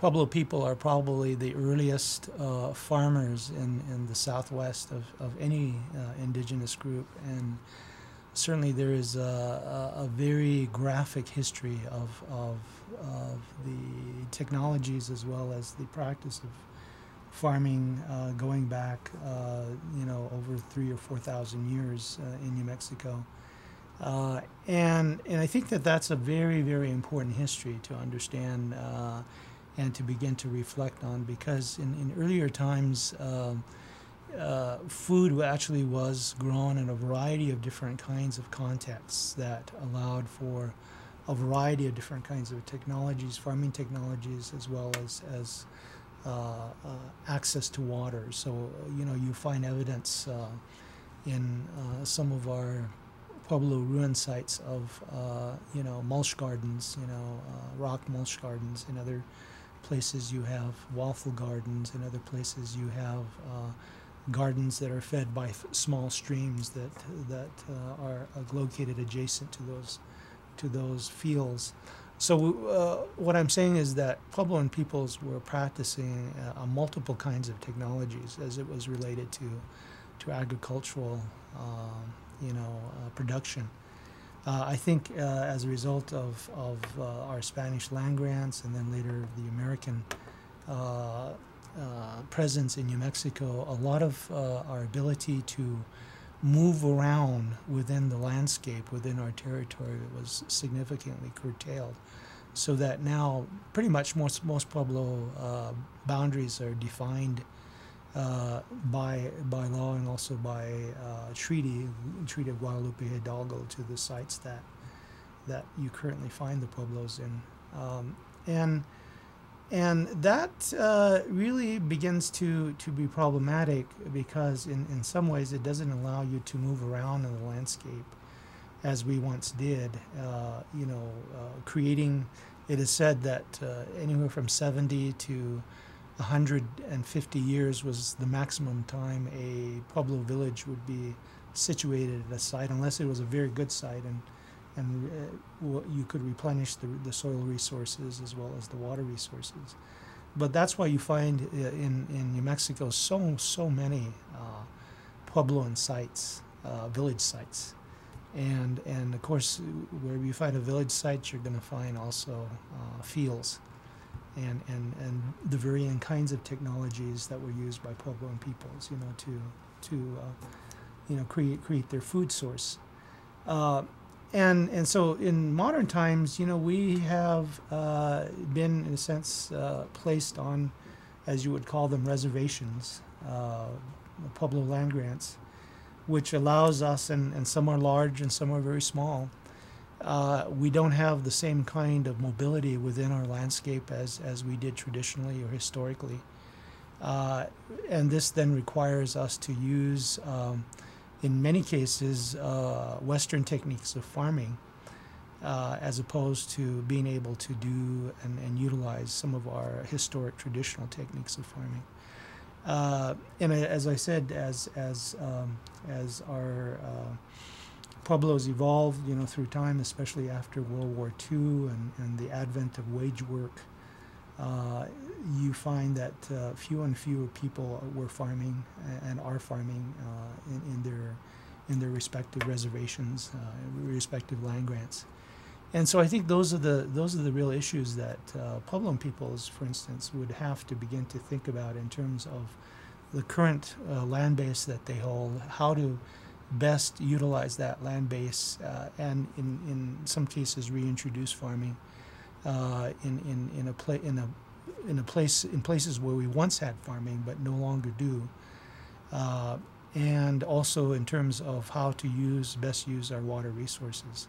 Pueblo people are probably the earliest farmers in the southwest of any indigenous group, and certainly there is a very graphic history of the technologies as well as the practice of farming going back, over 3 or 4 thousand years in New Mexico. And I think that that's a very, very important history to understand and to begin to reflect on, because in earlier times, food actually was grown in a variety of different kinds of contexts that allowed for a variety of different kinds of technologies, farming technologies, as well as access to water. So, you find evidence in some of our Pueblo ruin sites of, mulch gardens, rock mulch gardens. In other places you have waffle gardens. In other places you have gardens that are fed by small streams that are located adjacent to those fields. So what I'm saying is that Puebloan peoples were practicing multiple kinds of technologies as it was related to agricultural production. I think as a result of our Spanish land grants and then later the American presence in New Mexico, a lot of our ability to move around within the landscape, within our territory, was significantly curtailed. So that now pretty much most Pueblo boundaries are defined by law and also by treaty of Guadalupe Hidalgo to the sites that you currently find the Pueblos in. And that really begins to be problematic, because in some ways it doesn't allow you to move around in the landscape as we once did, creating, it is said that anywhere from 70 to 150 years was the maximum time a Pueblo village would be situated at a site, unless it was a very good site and you could replenish the soil resources as well as the water resources. But that's why you find in New Mexico so many Puebloan sites, village sites. And of course, where you find a village site, you're going to find also fields and the varying kinds of technologies that were used by Puebloan peoples, to create their food source. And so in modern times, we have been, in a sense, placed on, as you would call them, reservations, Pueblo land grants, which allows us, and some are large and some are very small. We don't have the same kind of mobility within our landscape as we did traditionally or historically. And this then requires us to use, in many cases, Western techniques of farming, as opposed to being able to do and utilize some of our historic traditional techniques of farming. And as I said, as our Pueblos evolved, through time, especially after World War II and the advent of wage work, you find that fewer and fewer people were farming and are farming in their respective reservations, respective land grants. And so I think those are the real issues that Puebloan peoples, for instance, would have to begin to think about in terms of the current land base that they hold, how to best utilize that land base, and in some cases reintroduce farming in places where we once had farming but no longer do, and also in terms of how to best use our water resources.